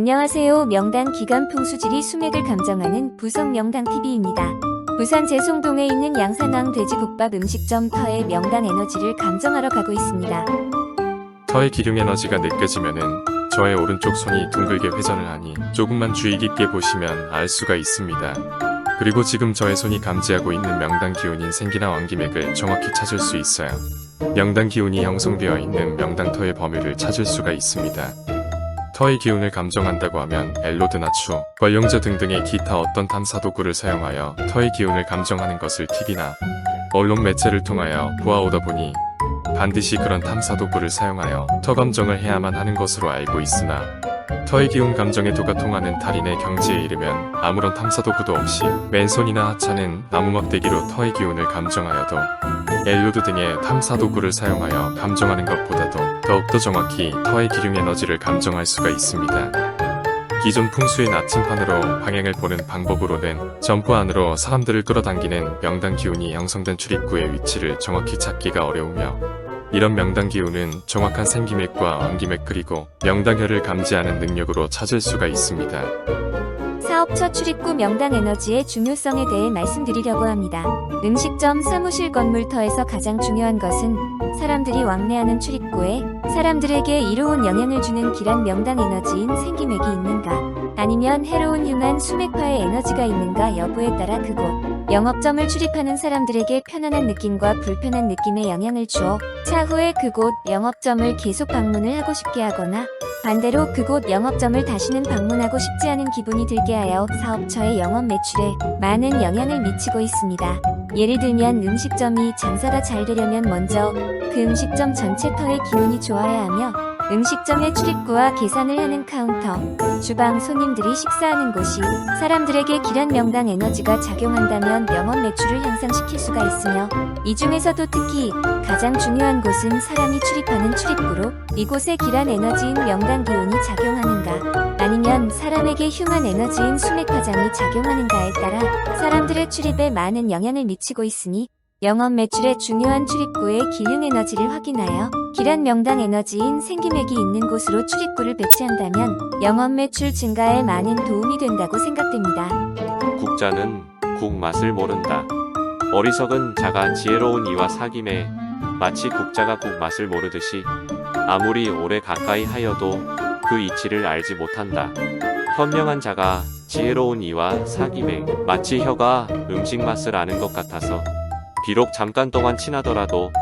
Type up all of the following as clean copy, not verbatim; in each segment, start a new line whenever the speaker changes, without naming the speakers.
안녕하세요. 명당 기간 풍수지리 수맥을 감정하는 부성 명당TV입니다. 부산 제송동에 있는 양산왕 돼지국밥 음식점 터의 명당 에너지를 감정하러 가고 있습니다.
터의 기름 에너지가 느껴지면은 저의 오른쪽 손이 둥글게 회전을 하니 조금만 주의 깊게 보시면 알 수가 있습니다. 그리고 지금 저의 손이 감지하고 있는 명당 기운인 생기나 왕기맥을 정확히 찾을 수 있어요. 명당 기운이 형성되어 있는 명당 터의 범위를 찾을 수가 있습니다. 터의 기운을 감정한다고 하면 엘로드나 추, 관룡자 등등의 기타 어떤 탐사 도구를 사용하여 터의 기운을 감정하는 것을 TV나 언론 매체를 통하여 보아오다 보니 반드시 그런 탐사 도구를 사용하여 터 감정을 해야만 하는 것으로 알고 있으나 터의 기운 감정의 도가 통하는 달인의 경지에 이르면 아무런 탐사 도구도 없이 맨손이나 하찮은 나무 막대기로 터의 기운을 감정하여도 엘로드 등의 탐사 도구를 사용하여 감정하는 것보다도 더욱더 정확히 터의 기름 에너지를 감정할 수가 있습니다. 기존 풍수의 나침판으로 방향을 보는 방법으로는 점포 안으로 사람들을 끌어당기는 명당 기운이 형성된 출입구의 위치를 정확히 찾기가 어려우며 이런 명당 기운은 정확한 생기맥과 왕기맥 그리고 명당혈을 감지하는 능력으로 찾을 수가 있습니다.
사업처 출입구 명당 에너지의 중요성에 대해 말씀드리려고 합니다. 음식점 사무실 건물터에서 가장 중요한 것은 사람들이 왕래하는 출입구에 사람들에게 이로운 영향을 주는 길한 명당 에너지인 생기맥이 있는가 아니면 해로운 흉한 수맥파의 에너지가 있는가 여부에 따라 그곳 영업점을 출입하는 사람들에게 편안한 느낌과 불편한 느낌의 영향을 주어 차후에 그곳 영업점을 계속 방문을 하고 싶게 하거나 반대로 그곳 영업점을 다시는 방문하고 싶지 않은 기분이 들게 하여 사업처의 영업 매출에 많은 영향을 미치고 있습니다. 예를 들면 음식점이 장사가 잘 되려면 먼저 그 음식점 전체 터의 기운이 좋아야 하며 음식점의 출입구와 계산을 하는 카운터, 주방, 손님들이 식사하는 곳이 사람들에게 길한 명당 에너지가 작용한다면 영업 매출을 향상시킬 수가 있으며 이 중에서도 특히 가장 중요한 곳은 사람이 출입하는 출입구로 이곳에 길한 에너지인 명당 기운이 작용하는가 아니면 사람에게 흉한 에너지인 수맥화장이 작용하는가에 따라 사람들의 출입에 많은 영향을 미치고 있으니 영업 매출의 중요한 출입구의 기능 에너지를 확인하여 길한 명당 에너지인 생기맥이 있는 곳으로 출입구를 배치한다면 영업 매출 증가에 많은 도움이 된다고 생각됩니다.
국자는 국 맛을 모른다. 어리석은 자가 지혜로운 이와 사귐에 마치 국자가 국 맛을 모르듯이 아무리 오래 가까이 하여도 그 이치를 알지 못한다. 현명한 자가 지혜로운 이와 사귐에 마치 혀가 음식 맛을 아는 것 같아서 비록 잠깐 동안 친하더라도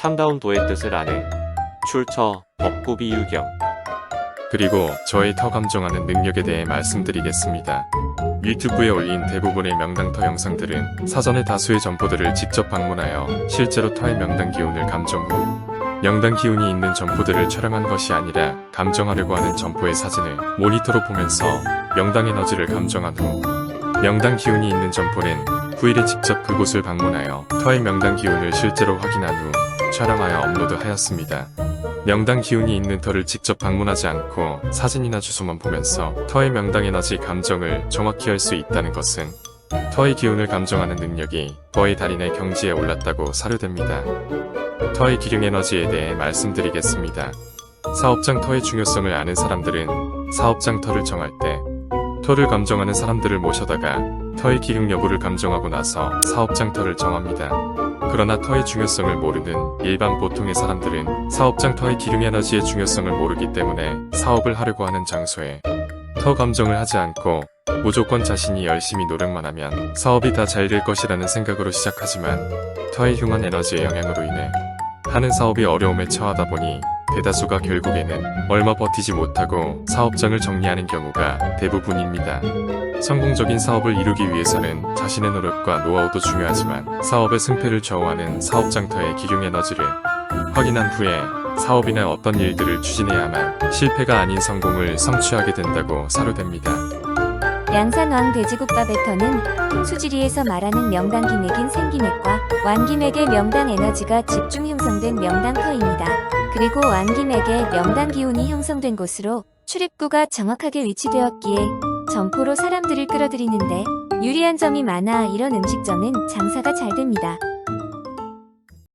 참다운 도의 뜻을 아네. 출처 법구비 유경.
그리고 저의 터 감정하는 능력에 대해 말씀드리겠습니다. 유튜브에 올린 대부분의 명당 터 영상들은 사전에 다수의 점포들을 직접 방문하여 실제로 터의 명당 기운을 감정 후 명당 기운이 있는 점포들을 촬영한 것이 아니라 감정하려고 하는 점포의 사진을 모니터로 보면서 명당 에너지를 감정한 후 명당 기운이 있는 점포는 9일에 직접 그곳을 방문하여 터의 명당 기운을 실제로 확인한 후 촬영하여 업로드하였습니다. 명당 기운이 있는 터를 직접 방문하지 않고 사진이나 주소만 보면서 터의 명당 에너지 감정을 정확히 할 수 있다는 것은 터의 기운을 감정하는 능력이 거의 달인의 경지에 올랐다고 사료됩니다. 터의 기능 에너지에 대해 말씀드리겠습니다. 사업장 터의 중요성을 아는 사람들은 사업장 터를 정할 때 터를 감정하는 사람들을 모셔다가 터의 기능 여부를 감정하고 나서 사업장 터를 정합니다. 그러나 터의 중요성을 모르는 일반 보통의 사람들은 사업장 터의 기능 에너지의 중요성을 모르기 때문에 사업을 하려고 하는 장소에 터 감정을 하지 않고 무조건 자신이 열심히 노력만 하면 사업이 다 잘 될 것이라는 생각으로 시작하지만 터의 흉한 에너지의 영향으로 인해 하는 사업이 어려움에 처하다 보니 대다수가 결국에는 얼마 버티지 못하고 사업장을 정리하는 경우가 대부분입니다. 성공적인 사업을 이루기 위해서는 자신의 노력과 노하우도 중요하지만 사업의 승패를 좌우하는 사업장터의 기능 에너지를 확인한 후에 사업이나 어떤 일들을 추진해야만 실패가 아닌 성공을 성취하게 된다고 사료됩니다.
양산왕 돼지국밥의 터는 풍수지리에서 말하는 명당 기맥인 생기맥과 왕기맥의 명당 에너지가 집중 형성된 명당 터입니다. 그리고 왕기맥의 명당 기운이 형성된 곳으로 출입구가 정확하게 위치되었기에 점포로 사람들을 끌어들이는데 유리한 점이 많아 이런 음식점은 장사가 잘 됩니다.